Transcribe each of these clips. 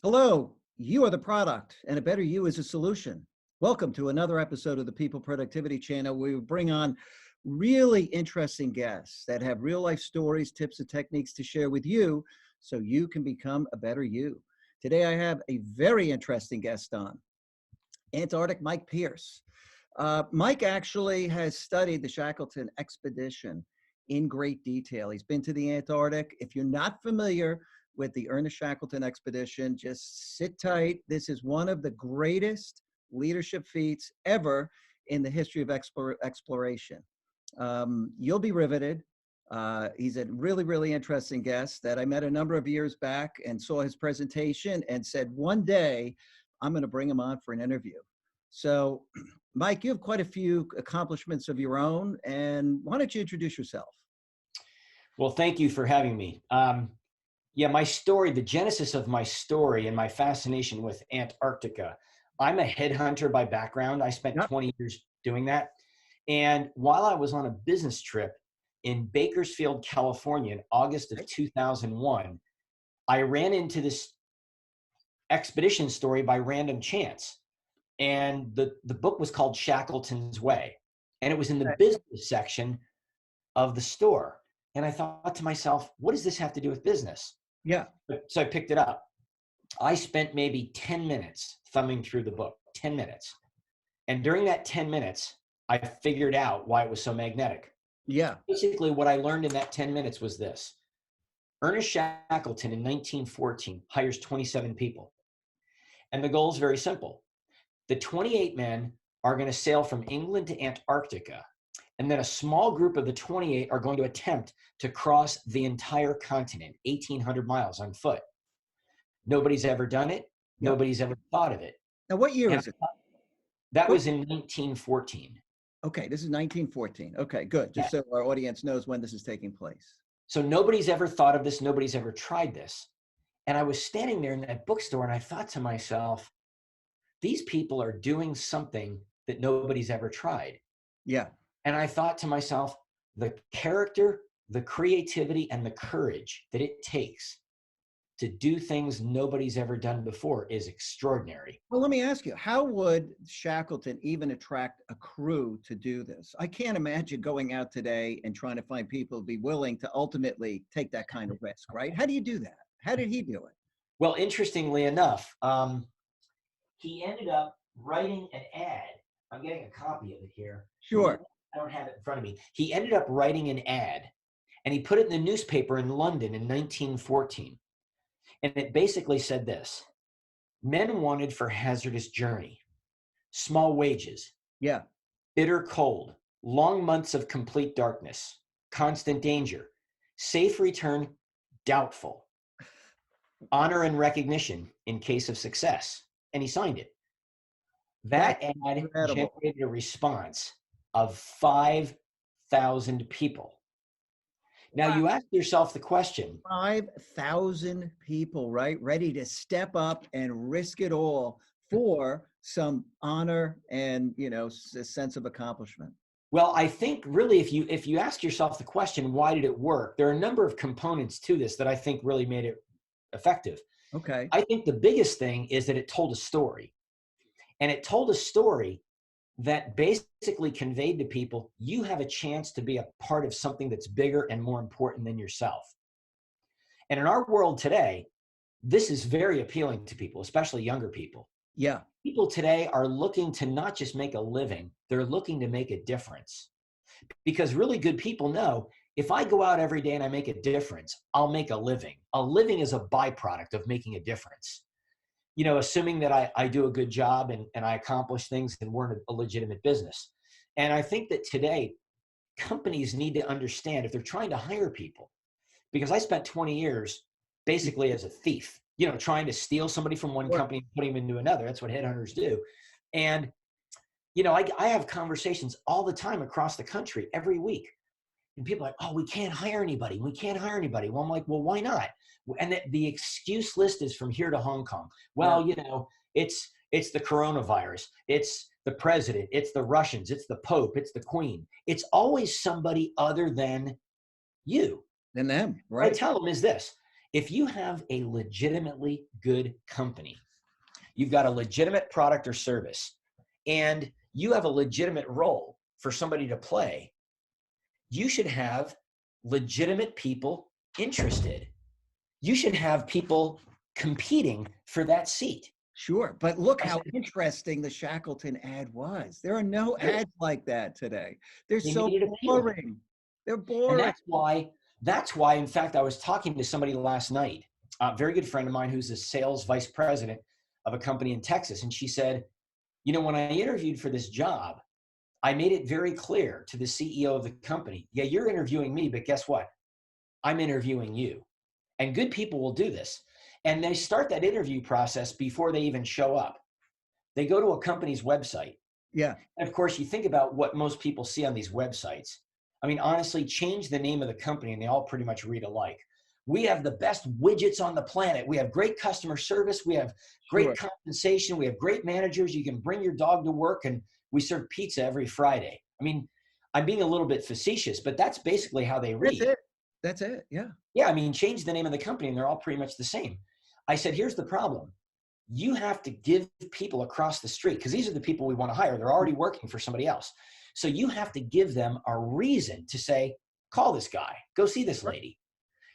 Hello, you are the product, and a better you is a solution. Welcome to another episode of the People Productivity Channel, where we bring on really interesting guests that have real life stories, tips, and techniques to share with you so you can become a better you. Today, I have a very interesting guest on, Antarctic Mike Pierce. Mike actually has studied the Shackleton expedition in great detail. He's been to the Antarctic. If you're not familiar with the Ernest Shackleton expedition, just sit tight. This is one of the greatest leadership feats ever in the history of exploration. You'll be riveted. He's a really, really interesting guest that I met a number of years back and saw his presentation and said, one day I'm going to bring him on for an interview. So, Mike, you have quite a few accomplishments of your own, and why don't you introduce yourself? Well, thank you for having me. Yeah, my story, the genesis of my story and my fascination with Antarctica. I'm a headhunter by background. I spent Yep. 20 years doing that. And while I was on a business trip in Bakersfield, California in August of 2001, I ran into this expedition story by random chance. And the book was called Shackleton's Way. And it was in the business section of the store. And I thought to myself, what does this have to do with business? Yeah. So I picked it up. I spent maybe 10 minutes thumbing through the book, 10 minutes. And during that 10 minutes, I figured out why it was so magnetic. Yeah. Basically, what I learned in that 10 minutes was this. Ernest Shackleton in 1914 hires 27 people. And the goal is very simple. The 28 men are going to sail from England to Antarctica. And then a small group of the 28 are going to attempt to cross the entire continent, 1,800 miles on foot. Nobody's ever done it. Yep. Nobody's ever thought of it. Now, what year And is it? that was in 1914. Okay, this is 1914. Okay, good. Yeah. Just so our audience knows when this is taking place. So nobody's ever thought of this. Nobody's ever tried this. And I was standing there in that bookstore and I thought to myself, these people are doing something that nobody's ever tried. Yeah. And I thought to myself, the character, the creativity, and the courage that it takes to do things nobody's ever done before is extraordinary. Well, let me ask you, how would Shackleton even attract a crew to do this? I can't imagine going out today and trying to find people to be willing to ultimately take that kind of risk, right? How do you do that? How did he do it? Well, interestingly enough, he ended up writing an ad. I'm getting a copy of it here. Sure. I don't have it in front of me. He ended up writing an ad and he put it in the newspaper in London in 1914. And it basically said this: men wanted for hazardous journey, small wages, Yeah. bitter cold, long months of complete darkness, constant danger, safe return, doubtful, honor and recognition in case of success. And he signed it. That That's ad incredible. generated a response of 5,000 people. Now Wow. you ask yourself the question, 5,000 people, right? Ready to step up and risk it all for some honor and, a sense of accomplishment. well, I think really if you ask yourself the question, why did it work? There are a number of components to this that I think really made it effective. Okay. I think the biggest thing is that it told a story. And it told a story that basically conveyed to people, you have a chance to be a part of something that's bigger and more important than yourself. And in our world today, this is very appealing to people, especially younger people. Yeah. People today are looking to not just make a living, they're looking to make a difference. Because really good people know, if I go out every day and I make a difference, I'll make a living. A living is a byproduct of making a difference. Assuming that I do a good job and I accomplish things and we're in a legitimate business. And I think that today, companies need to understand if they're trying to hire people, because I spent 20 years basically as a thief, trying to steal somebody from one Sure. company and put him into another. That's what headhunters do. And, I have conversations all the time across the country every week. And people are like, oh, we can't hire anybody. We can't hire anybody. Well, I'm like, well, why not? And the excuse list is from here to Hong Kong. Yeah. Well, it's the coronavirus. It's the president. It's the Russians. It's the Pope. It's the Queen. It's always somebody other than you. And them, What I right? tell them is this: If you have a legitimately good company, you've got a legitimate product or service, and you have a legitimate role for somebody to play, you should have legitimate people interested. You should have people competing for that seat. Sure. But look I how said, interesting the Shackleton ad was. There are no ads like that today. They're they so made it appealing. boring. They're And boring. that's why, in fact, I was talking to somebody last night, a very good friend of mine who's a sales vice president of a company in Texas. And she said, you know, when I interviewed for this job, I made it very clear to the CEO of the company, yeah, you're interviewing me, but guess what? I'm interviewing you. And good people will do this. And they start that interview process before they even show up. They go to a company's website. Yeah. And of course, you think about what most people see on these websites. I mean, honestly, change the name of the company and they all pretty much read alike. We have the best widgets on the planet. We have great customer service. We have great Sure. compensation. We have great managers. You can bring your dog to work and we serve pizza every Friday. I mean, I'm being a little bit facetious, but that's basically how they That's read. it. That's it. Yeah. Yeah, I mean, change the name of the company and they're all pretty much the same. I said, here's the problem. You have to give people across the street, because these are the people we want to hire. They're already working for somebody else. So you have to give them a reason to say, call this guy, go see this lady.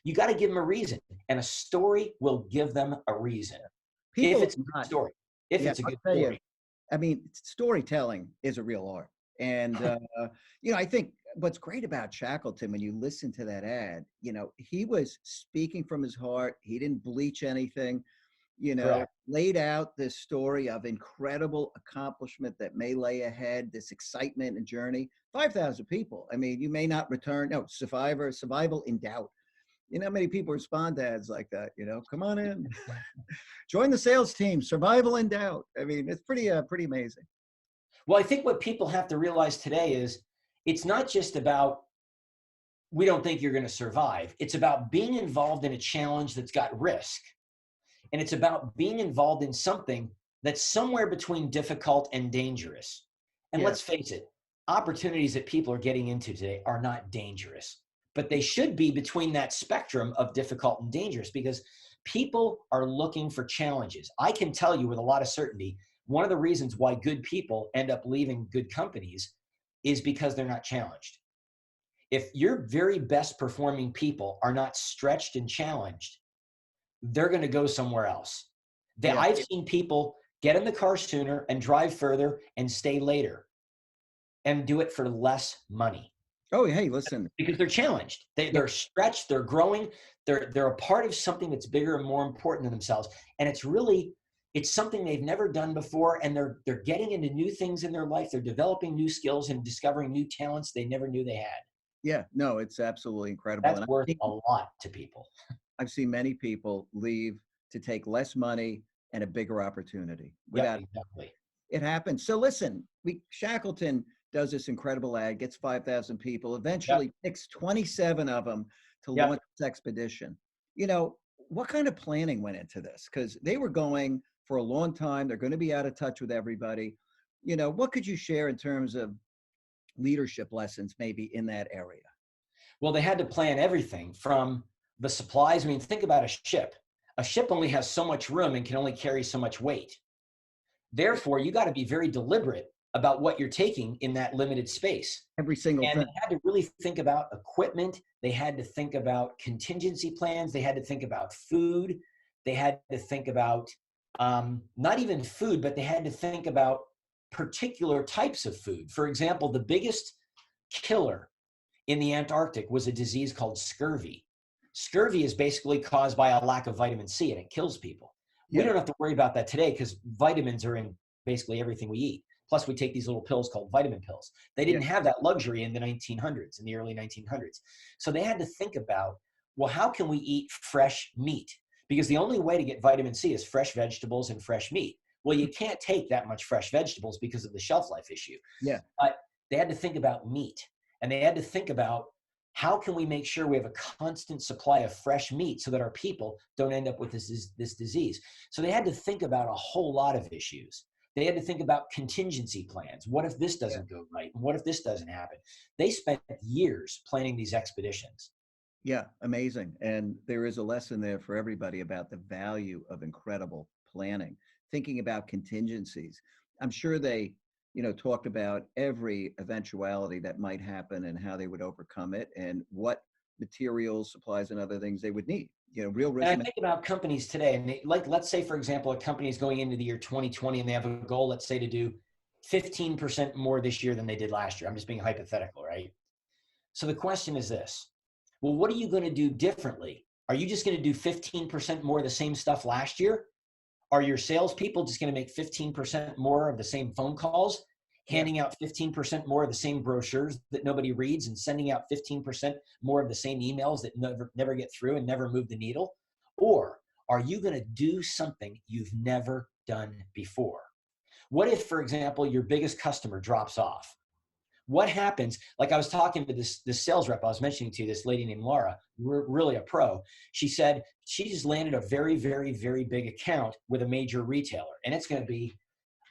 You got to give them a reason, and a story will give them a reason. If People it's a are good not. story, if Yeah, it's a I'll good tell you. story. I mean, storytelling is a real art. And, I think what's great about Shackleton, when you listen to that ad, he was speaking from his heart. He didn't bleach anything, Correct. laid out this story of incredible accomplishment that may lay ahead, this excitement and journey. 5,000 people. I mean, you may not return. No, survival in doubt. You know how many people respond to ads like that? Come on in, join the sales team. Survival in doubt. I mean, it's pretty amazing. Well, I think what people have to realize today is it's not just about we don't think you're going to survive. It's about being involved in a challenge that's got risk. And it's about being involved in something that's somewhere between difficult and dangerous. And Yeah, let's face it, opportunities that people are getting into today are not dangerous, but they should be between that spectrum of difficult and dangerous, because people are looking for challenges. I can tell you with a lot of certainty, one of the reasons why good people end up leaving good companies is because they're not challenged. If your very best performing people are not stretched and challenged, they're going to go somewhere else. yeah. I've seen people get in the car sooner and drive further and stay later and do it for less money Oh, hey, listen. because they're challenged. Yeah, They're stretched, they're growing, they're a part of something that's bigger and more important than themselves. And it's something they've never done before, and they're getting into new things in their life. They're developing new skills and discovering new talents they never knew they had. yeah. No, it's absolutely incredible. That's And worth a lot to people. I've seen many people leave to take less money and a bigger opportunity. Yep, Without exactly. it happens. So listen, Shackleton does this incredible ad, gets 5,000 people, Yep, eventually picks 27 of them to yep. launch this expedition. What kind of planning went into this? Because they were going for a long time. They're going to be out of touch with everybody. What could you share in terms of leadership lessons maybe in that area? Well, they had to plan everything from the supplies. I mean, think about a ship. A ship only has so much room and can only carry so much weight. Yeah, Therefore, you got to be very deliberate about what you're taking in that limited space. every single And thing. they had to really think about equipment. They had to think about contingency plans. They had to think about food. They had to think about not even food, but they had to think about particular types of food. For example, the biggest killer in the Antarctic was a disease called scurvy. Scurvy is basically caused by a lack of vitamin C, and it kills people. We Yeah, don't have to worry about that today because vitamins are in basically everything we eat. Plus, we take these little pills called vitamin pills. They yeah, didn't have that luxury in the 1900s, in the early 1900s. So they had to think about, well, how can we eat fresh meat? Because the only way to get vitamin C is fresh vegetables and fresh meat. Well, you can't take that much fresh vegetables because of the shelf life issue. yeah, But they had to think about meat, and they had to think about how can we make sure we have a constant supply of fresh meat so that our people don't end up with this disease. So they had to think about a whole lot of issues. They had to think about contingency plans. What if this yeah. doesn't go right? And what if this doesn't happen? They spent years planning these expeditions. Yeah, amazing. And there is a lesson there for everybody about the value of incredible planning, thinking about contingencies. I'm sure they, talked about every eventuality that might happen and how they would overcome it and what materials, supplies, and other things they would need. Real And risk. I think about companies today, and like, let's say, for example, a company is going into the year 2020 and they have a goal, let's say, to do 15% more this year than they did last year. I'm just being hypothetical, right? So the question is this: well, what are you going to do differently? Are you just going to do 15% more of the same stuff last year? Are your salespeople just going to make 15% more of the same phone calls, Yeah. handing out 15% more of the same brochures that nobody reads, and sending out 15% more of the same emails that never get through and never move the needle? Or are you going to do something you've never done before? What if, for example, your biggest customer drops off? What happens? Like, I was talking to this sales rep I was mentioning to you, this lady named Laura, really a pro. She said she just landed a very, very, very big account with a major retailer, and it's going to be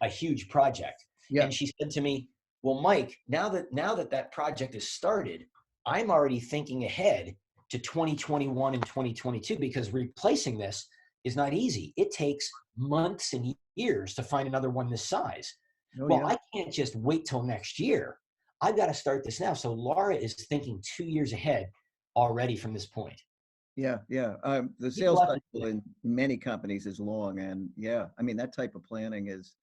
a huge project. Yeah. And she said to me, well, Mike, now that project is started, I'm already thinking ahead to 2021 and 2022, because replacing this is not easy. It takes months and years to find another one this size. Oh, Well, yeah. I can't just wait till next year. I've got to start this now. So Laura is thinking 2 years ahead already from this point. Yeah. Yeah. The People sales have cycle to, in many companies is long. And yeah, I mean, that type of planning is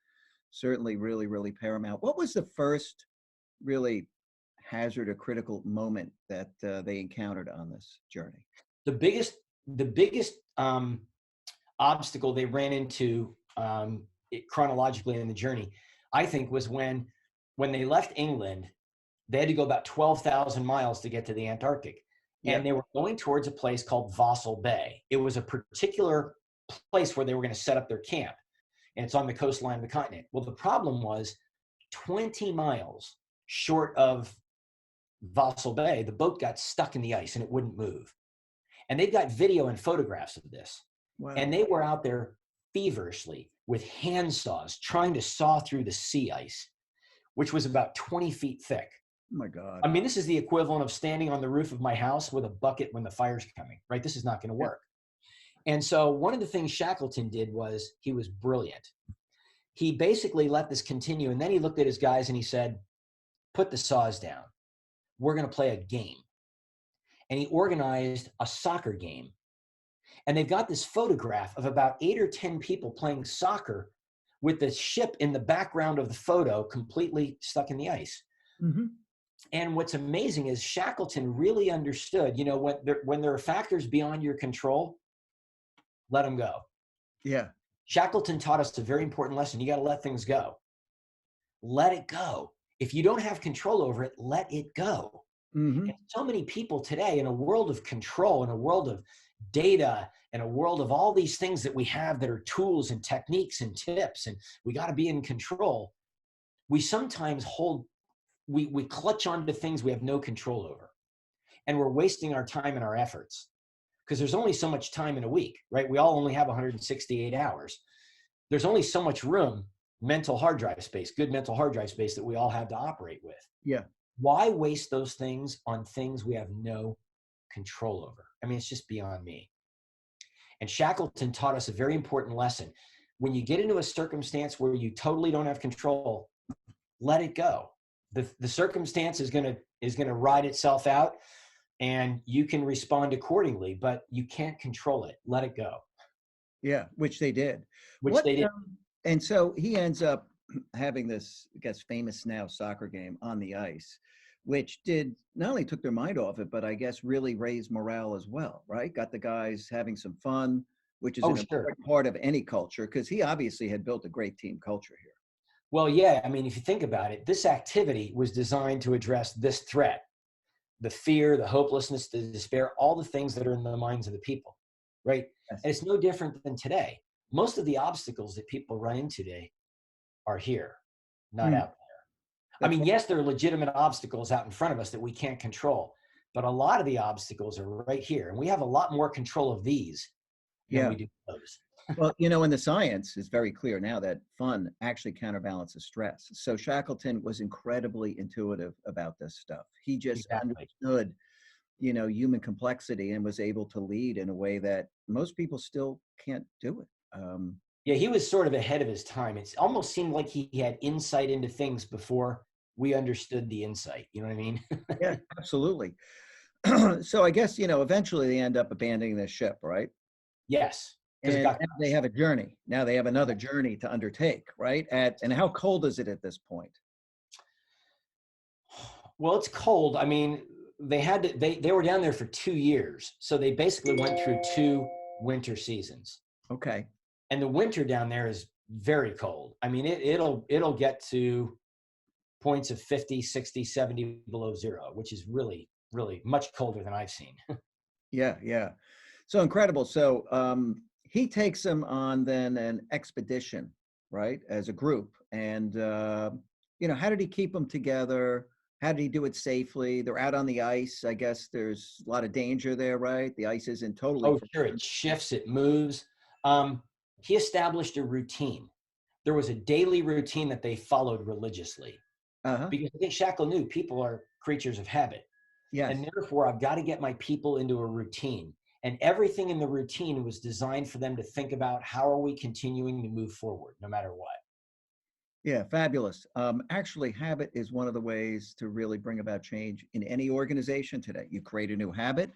certainly really, really paramount. What was the first really hazard or critical moment that they encountered on this journey? the biggest obstacle they ran into, chronologically in the journey, I think, was when they left England. They had to go about 12,000 miles to get to the Antarctic. Yeah. And they were going towards a place called Vosel Bay. It was a particular place where they were going to set up their camp. And it's on the coastline of the continent. Well, the problem was 20 miles short of Vosel Bay, the boat got stuck in the ice and it wouldn't move. And they've got video and photographs of this. Wow. And they were out there feverishly with hand saws trying to saw through the sea ice, which was about 20 feet thick. Oh my God. I mean, this is the equivalent of standing on the roof of my house with a bucket when the fire's coming, right? This is not going to Yeah. work. And so one of the things Shackleton did was he was brilliant. He basically let this continue. And then he looked at his guys and he said, put the saws down. We're going to play a game. And he organized a soccer game. And they've got this photograph of about 8 or 10 people playing soccer with the ship in the background of the photo completely stuck in the ice. Hmm. And what's amazing is Shackleton really understood, when there are factors beyond your control, let them go. Yeah. Shackleton taught us a very important lesson. You got to let things go. Let it go. If you don't have control over it, let it go. Hmm. And so many people today, in a world of control, in a world of data, in a world of all these things that we have that are tools and techniques and tips, and we got to be in control, we sometimes we clutch onto things we have no control over. And we're wasting our time and our efforts, because there's only so much time in a week, right? We all only have 168 hours. There's only so much room, mental hard drive space, good mental hard drive space, that we all have to operate with. Yeah. Why waste those things on things we have no control over? I mean, it's just beyond me. And Shackleton taught us a very important lesson. When you get into a circumstance where you totally don't have control, let it go. The circumstance is gonna ride itself out, and you can respond accordingly, but you can't control it. Let it go. Yeah. Which they did. Which What? they did. And so he ends up having this, I guess, famous now soccer game on the ice, which did not only took their mind off it, but I guess really raised morale as well, right? Got the guys having some fun, which is Oh, an sure. important part of any culture, because he obviously had built a great team culture here. Well, yeah. I mean, if you think about it, this activity was designed to address this threat: the fear, the hopelessness, the despair, all the things that are in the minds of the people, right? Yes. And it's no different than today. Most of the obstacles that people run into today are here, not Mm, out there. I that's mean, right. yes, there are legitimate obstacles out in front of us that we can't control, but a lot of the obstacles are right here. And we have a lot more control of these than Yeah. we do those. Well, and the science is very clear now that fun actually counterbalances stress. So Shackleton was incredibly intuitive about this stuff. He just Exactly. understood human complexity and was able to lead in a way that most people still can't do it. Yeah, he was sort of ahead of his time. It almost seemed like he had insight into things before we understood the insight. You know what I mean? Yeah, absolutely. So I guess, eventually they end up abandoning the ship, right? Yes, because it And got now they have a journey. Now they have another journey to undertake, right? And how cold is it at this point? well, it's cold. I mean, they were down there for 2 years. So they basically went through two winter seasons. Okay. And the winter down there is very cold. I mean, it'll get to points of 50, 60, 70 below zero, which is really, really much colder than I've seen. Yeah, yeah. So incredible. So he takes them on then an expedition, right, as a group. And how did he keep them together? How did he do it safely? They're out on the ice. I guess there's a lot of danger there, right? The ice isn't totally Oh, sure. frozen. It shifts, it moves. Um, he established a routine. There was a daily routine that they followed religiously Uh-huh. because I think Shackle knew people are creatures of habit. And Yes. therefore, I've got to get my people into a routine. And everything in the routine was designed for them to think about how are we continuing to move forward, no matter what. Yeah, fabulous. Actually, habit is one of the ways to really bring about change in any organization today. You create a new habit,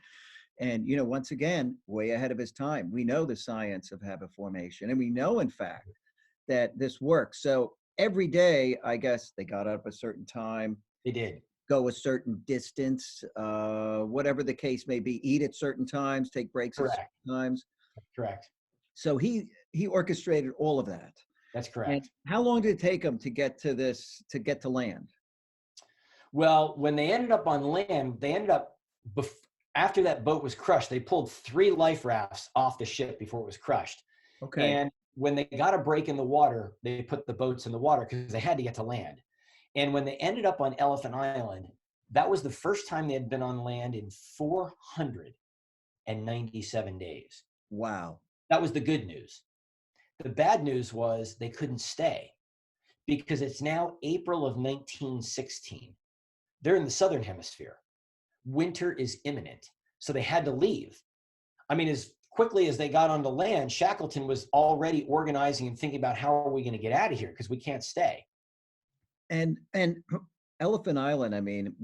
and once again, way ahead of his time. We know the science of habit formation, and we know, in fact, that this works. So every day, I guess they got up a certain time, They did. go a certain distance, whatever the case may be, eat at certain times, take breaks at Correct. certain times. Correct. So he orchestrated all of that. That's And correct. how long did it take him to get to land? Well, when they ended up on land, they ended up, after that boat was crushed, they pulled 3 life rafts off the ship before it was crushed. Okay. And when they got a break in the water, they put the boats in the water because they had to get to land. And when they ended up on Elephant Island, that was the first time they had been on land in 497 days. Wow. That was the good news. The bad news was they couldn't stay because it's now April of 1916. They're in the southern hemisphere. Winter is imminent. So they had to leave. I mean, as quickly as they got onto land, Shackleton was already organizing and thinking about how are we going to get out of here because we can't stay. And Elephant Island, I mean,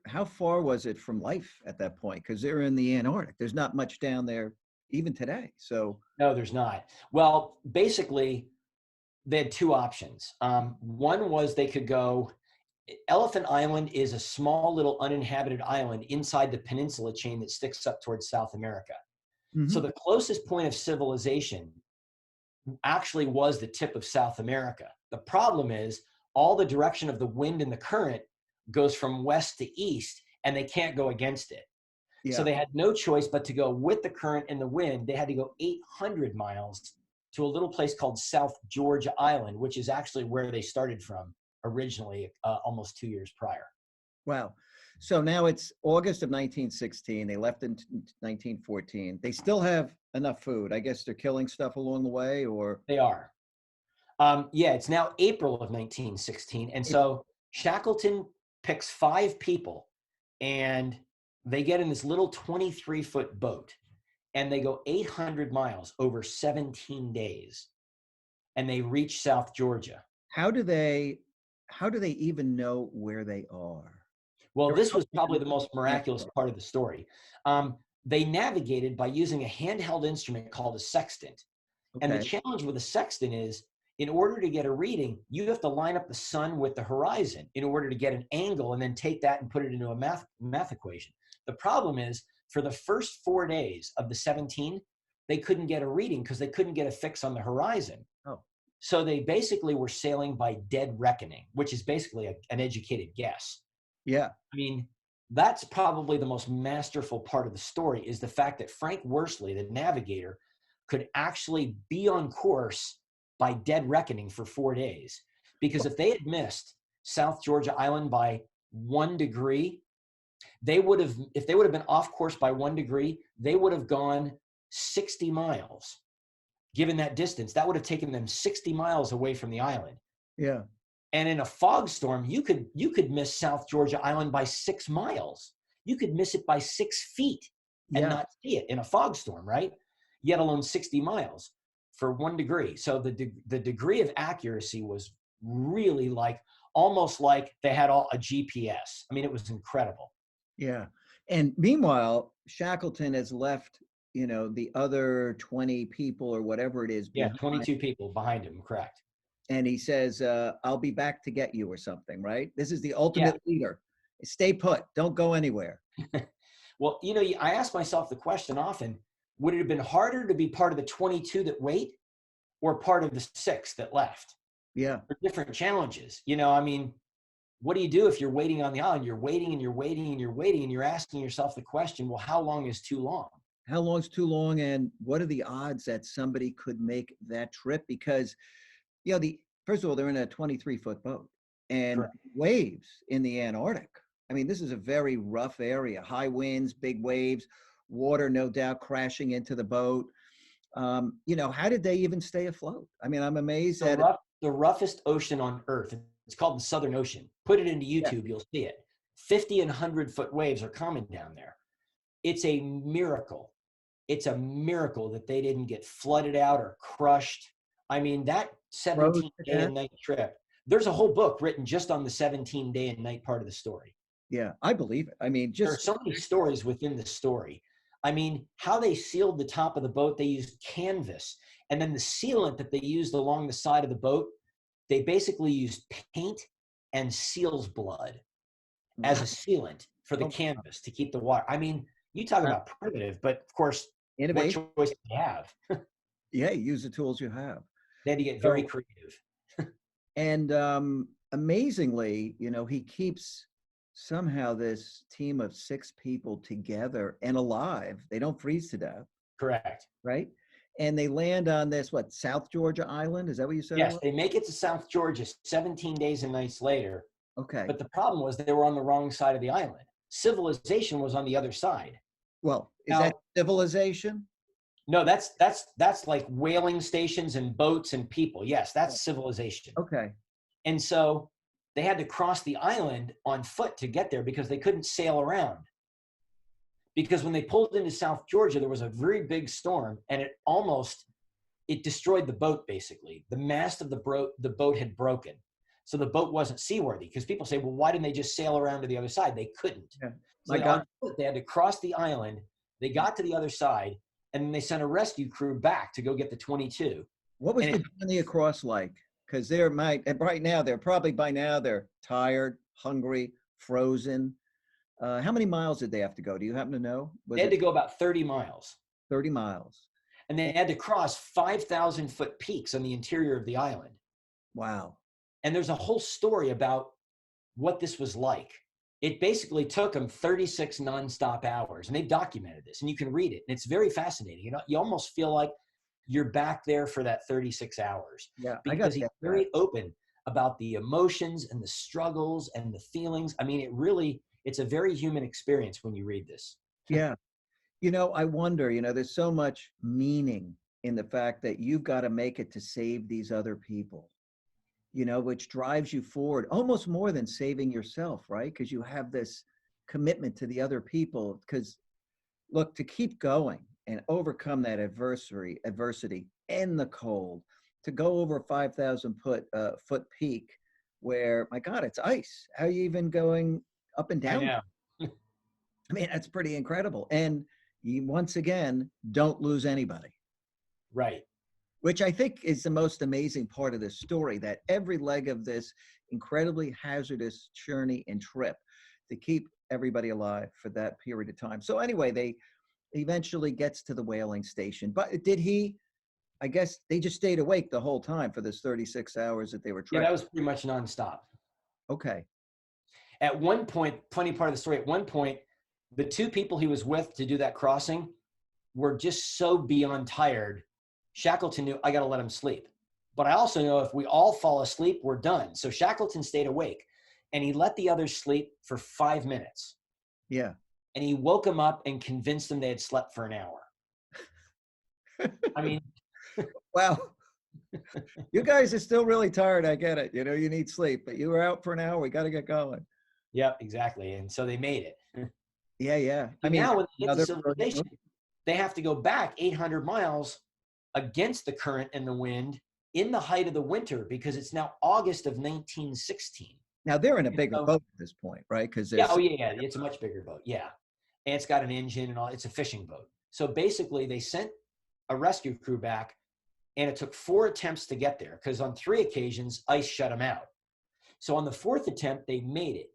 how far was it from life at that point? Because they're in the Antarctic. There's not much down there even today. So No, there's not. Well, basically, they had two options. One was they could go. Elephant Island is a small little uninhabited island inside the peninsula chain that sticks up towards South America. So mhm. the closest point of civilization actually was the tip of South America. The problem is all the direction of the wind and the current goes from west to east, and they can't go against it. So Yeah. they had no choice but to go with the current and the wind. They had to go 800 miles to a little place called South Georgia Island, which is actually where they started from originally, almost 2 years prior. Wow. So now it's August of 1916. They left in 1914. They still have enough food. I guess they're killing stuff along the way, or They are. Yeah, it's now April of 1916. And so Shackleton picks 5 people and they get in this little 23-foot boat and they go 800 miles over 17 days and they reach South Georgia. how do they how do they even know where they are? Well, They're this out was in probably the the middle most of the miraculous Antarctic. part of the story. They navigated by using a handheld instrument called a sextant. And the Okay. challenge with a sextant is in order to get a reading, you have to line up the sun with the horizon in order to get an angle and then take that and put it into a math equation. The problem is for the first 4 days of the 17, they couldn't get a reading because they couldn't get a fix on the horizon. Oh, So they basically were sailing by dead reckoning, which is basically an educated guess. yeah. I mean, that's probably the most masterful part of the story is the fact that Frank Worsley, the navigator, could actually be on course by dead reckoning for 4 days. Because if they had missed South Georgia Island by 1 degree, if they would have been off course by 1 degree, they would have gone 60 miles. Given that distance, that would have taken them 60 miles away from the island. Yeah. And in a fog storm, you could miss South Georgia Island by 6 miles. you could miss it by 6 feet and Yeah. not see it in a fog storm, right? Yet alone 60 miles for 1 degree. So the degree of accuracy was really like almost like they had all a GPS. I mean, it was incredible. Yeah. And meanwhile, Shackleton has left, the other 20 people or whatever it is Yeah, behind. 22 people behind him, correct. And he says, I'll be back to get you or something, right? This is the Yeah. ultimate leader. Stay put. Don't go anywhere. Well, I ask myself the question often, would it have been harder to be part of the 22 that wait or part of the 6 that left? Yeah. For different challenges. I mean, what do you do if you're waiting on the island? You're waiting and you're waiting and you're waiting and you're asking yourself the question, well, how long is too long? How long's too long? And what are the odds that somebody could make that trip? Because, first of all, they're in a 23-foot boat and Correct. waves in the Antarctic. I mean, this is a very rough area, high winds, big waves, water, no doubt, crashing into the boat. How did they even stay afloat? I mean, I'm amazed at it. The roughest ocean on Earth, it's called the Southern Ocean. Put it into Yeah. YouTube, you'll see it. 50 and 100-foot waves are common down there. It's a miracle. It's a miracle that they didn't get flooded out or crushed. I mean, that Froze 17-day to death. and night trip, there's a whole book written just on the 17-day and night part of the story. Yeah, I believe it. I mean, There are just so many stories within the story. I mean, how they sealed the top of the boat, they used canvas. And then the sealant that they used along the side of the boat, they basically used paint and seal's blood as a sealant for the wow, canvas to keep the water. I mean, you talk about primitive, but of course, what innovation. choice did they have? Yeah, use the tools you have. They had to get very So, creative. and amazingly, he keeps somehow this team of 6 people together and alive. They don't freeze to death, Correct. right? And they land on this, what, South Georgia Island? Is that what you said it Yes, was? they make it to South Georgia 17 days and nights later. Okay. But the problem was they were on the wrong side of the island. Civilization was on the other side. Well, is Now, that civilization? no, that's like whaling stations and boats and people. Yes, that's civilization. Okay. And so they had to cross the island on foot to get there because they couldn't sail around. Because when they pulled into South Georgia, there was a very big storm and it destroyed the boat basically. The mast of the boat had broken. So the boat wasn't seaworthy because people say, well, why didn't they just sail around to the other side? They couldn't. Yeah. So My God. they had to cross the island. They got to the other side and then they sent a rescue crew back to go get the 22. What was And the journey across like? Because right now, they're tired, hungry, frozen. How many miles did they have to go? Do you happen to know? they had to go about 30 miles. 30 miles? And they had to cross 5,000-foot peaks on the interior of the island. Wow. And there's a whole story about what this was like. It basically took them 36 nonstop hours, and they've documented this, and you can read it. And it's very fascinating. You almost feel like you're back there for that 36 hours. Yeah, I got Because he's very open about the emotions and the struggles and the feelings. I mean, it's a very human experience when you read this. Yeah. I wonder, there's so much meaning in the fact that you've got to make it to save these other people, which drives you forward almost more than saving yourself, right? Because you have this commitment to the other people. Because look, to keep going and overcome that adversity in the cold, to go over 5,000 foot peak where, my God, it's ice. How are you even going up and down? I know. I mean, that's pretty incredible. And you, once again, don't lose anybody. Right. Which I think is the most amazing part of this story, that every leg of this incredibly hazardous journey and trip to keep everybody alive for that period of time. So anyway, they eventually gets to the whaling station. But I guess they just stayed awake the whole time for this 36 hours that they were Yeah, trekking. that was pretty much nonstop. Okay. At one point, funny part of the story, at one point, the 2 people he was with to do that crossing were just so beyond tired. Shackleton knew, I got to let him sleep. But I also know if we all fall asleep, we're done. So Shackleton stayed awake and he let the others sleep for 5 minutes. Yeah. And he woke them up and convinced them they had slept for an hour. I mean, Wow. You guys are still really tired. I get it. You need sleep, but you were out for an hour. We got to get going. yep, exactly. And so they made it. Yeah, yeah. So I mean, now when they get to another brilliant civilization, move. they have to go back 800 miles against the current and the wind in the height of the winter because it's now August of 1916. Now they're in a And bigger so, boat at this point, right? Because yeah, there's oh yeah, yeah, it's a much bigger boat. Yeah. And it's got an engine and all. It's a fishing boat. So basically, they sent a rescue crew back, and it took 4 attempts to get there because on 3 occasions, ice shut them out. So on the fourth attempt, they made it,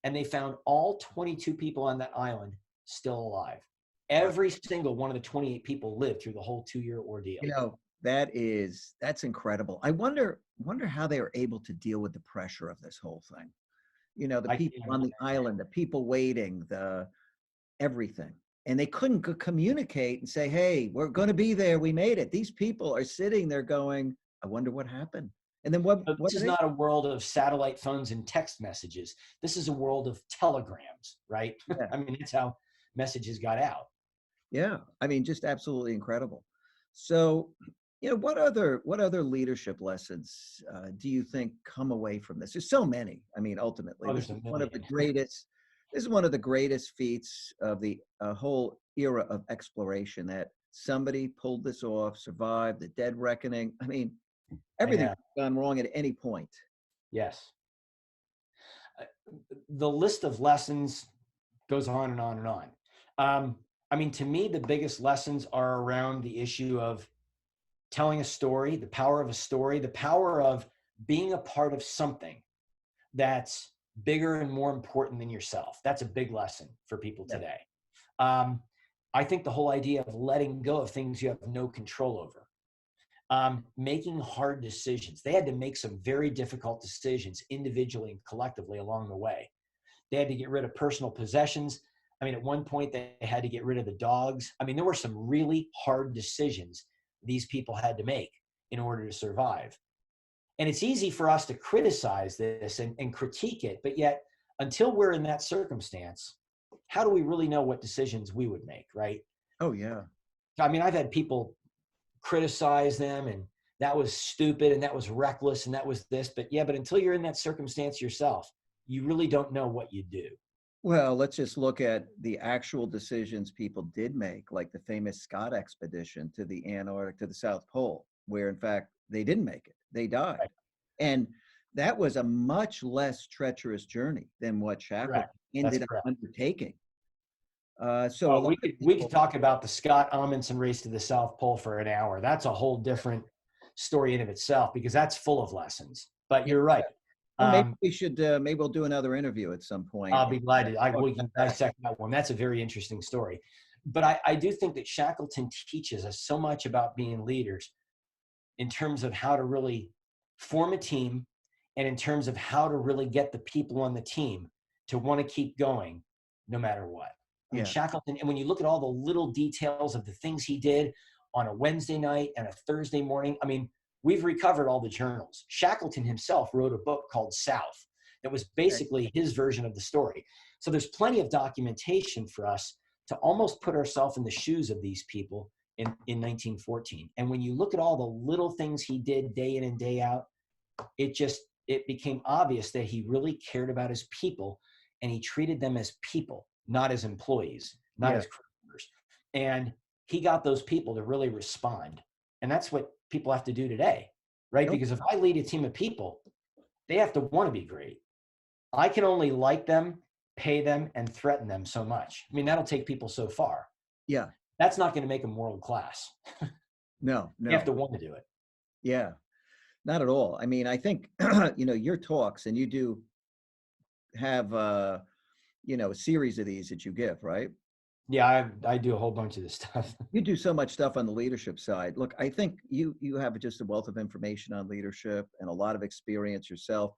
and they found all 22 people on that island still alive. wow. Every single one of the 28 people lived through the whole 2-year ordeal. You know, that's incredible. Wonder how they were able to deal with the pressure of this whole thing. You know, the I people can't on the imagine. island, the people waiting, the everything. And they couldn't communicate and say, "Hey, we're going to be there. We made it." These people are sitting there going, "I wonder what happened." And then But what this do is they? not a world of satellite phones and text messages. This is a world of telegrams, right? Yeah. I mean, that's how messages got out. Yeah, I mean, just absolutely incredible. So, what other leadership lessons do you think come away from this? There's so many. I mean, ultimately, Oh, there's a one of the million. greatest. This is one of the greatest feats of the whole era of exploration. That somebody pulled this off, survived the dead reckoning. I mean, everything Yeah. gone wrong at any point. Yes. Uh, The list of lessons goes on and on and on. I mean, to me, the biggest lessons are around the issue of telling a story, the power of a story, the power of being a part of something that's bigger and more important than yourself. That's a big lesson for people Yeah. today. Um, I think the whole idea of letting go of things you have no control over, making hard decisions. They had to make some very difficult decisions individually and collectively along the way. They had to get rid of personal possessions. I mean, at one point, they had to get rid of the dogs. I mean, there were some really hard decisions these people had to make in order to survive. And it's easy for us to criticize this and critique it, but yet, until we're in that circumstance, how do we really know what decisions we would make, right? Oh yeah. I mean, I've had people criticize them and that was stupid and that was reckless and that was this, but yeah, but until you're in that circumstance yourself, you really don't know what you do. Well, let's just look at the actual decisions people did make, like the famous Scott expedition to the Antarctic, to the South Pole, where in fact they didn't make it. They died. Right. And that was a much less treacherous journey than what Shackleton Correct. That's ended up correct. undertaking. So a Well, lot of we could people, talk about the Scott Amundsen race to the South Pole for an hour. That's a whole different story in of itself because that's full of lessons. But yeah, you're right. well, Um, maybe we'll do another interview at some point I'll and be glad to. talk We about can that. dissect that one. That's a very interesting story. But I do think that Shackleton teaches us so much about being leaders in terms of how to really form a team and in terms of how to really get the people on the team to want to keep going no matter what. I mean, Yeah. Shackleton, and when you look at all the little details of the things he did on a Wednesday night and a Thursday morning, I mean, we've recovered all the journals. Shackleton himself wrote a book called South that was Okay. basically his version of the story. So there's plenty of documentation for us to almost put ourselves in the shoes of these people in 1914. And when you look at all the little things he did day in and day out, it became obvious that he really cared about his people and he treated them as people, not as employees, not Yeah. as crew members. And he got those people to really respond. And that's what people have to do today, right? Oh, Because if I lead a team of people, they have to want to be great. I can only like them, pay them, and threaten them so much. I mean, that'll take people so far. yeah. That's not going to make them world class. No, You have no. to want to do it. Yeah. Not at all. I mean, I think, your talks, and you do have, a series of these that you give, right? Yeah, I do a whole bunch of this stuff. You do so much stuff on the leadership side. Look, I think you have just a wealth of information on leadership and a lot of experience yourself.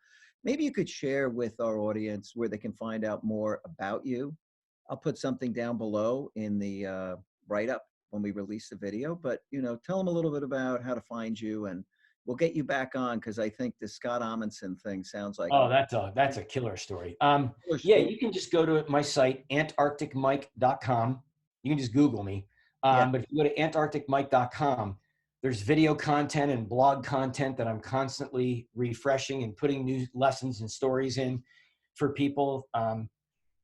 Maybe you could share with our audience where they can find out more about you. I'll put something down below in the write up when we release the video, but tell them a little bit about how to find you, and we'll get you back on because I think the Scott Amundsen thing sounds like a Oh, that's a killer story. killer Yeah, story. you can just go to my site, antarcticmike.com. You can just Google me. Yeah. But if you go to antarcticmike.com, there's video content and blog content that I'm constantly refreshing and putting new lessons and stories in for people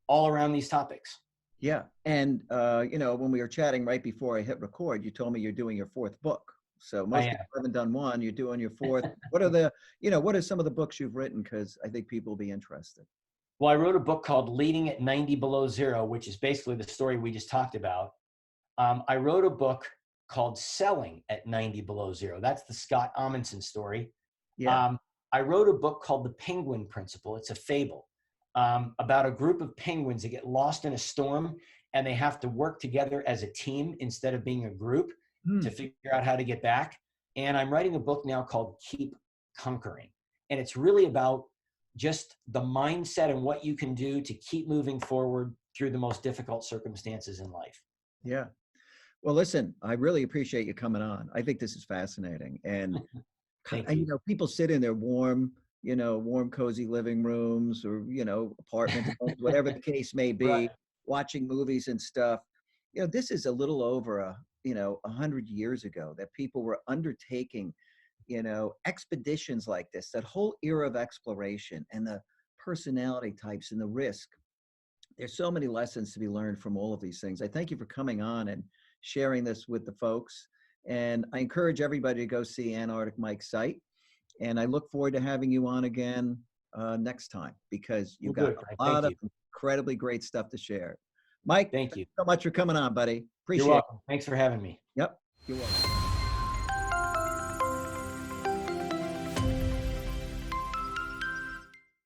all around these topics. Yeah. And, when we were chatting right before I hit record, you told me you're doing your fourth book. So I most am. people haven't done one, you're doing your fourth. What are some of the books you've written? Because I think people will be interested. Well, I wrote a book called Leading at 90 Below Zero, which is basically the story we just talked about. I wrote a book called Selling at 90 Below Zero. That's the Scott Amundsen story. Yeah. Um, I wrote a book called The Penguin Principle. It's a fable about a group of penguins that get lost in a storm and they have to work together as a team instead of being a group to Hmm. figure out how to get back. And I'm writing a book now called Keep Conquering. And it's really about just the mindset and what you can do to keep moving forward through the most difficult circumstances in life. Yeah. Well, listen, I really appreciate you coming on. I think this is fascinating. And Thank you. people sit in their warm, cozy living rooms or, apartments, homes, whatever the case may Right. be, watching movies and stuff. This is a little over 100 years ago that people were undertaking, expeditions like this, that whole era of exploration and the personality types and the risk. There's so many lessons to be learned from all of these things. I thank you for coming on and sharing this with the folks. And I encourage everybody to go see Antarctic Mike's site. And I look forward to having you on again next time because you've We'll got do it, Greg. a lot Thank of you. incredibly great stuff to share. Mike, Thank thanks you. so much for coming on, buddy. You're Appreciate it. welcome. Thanks for having me. Yep, you're welcome.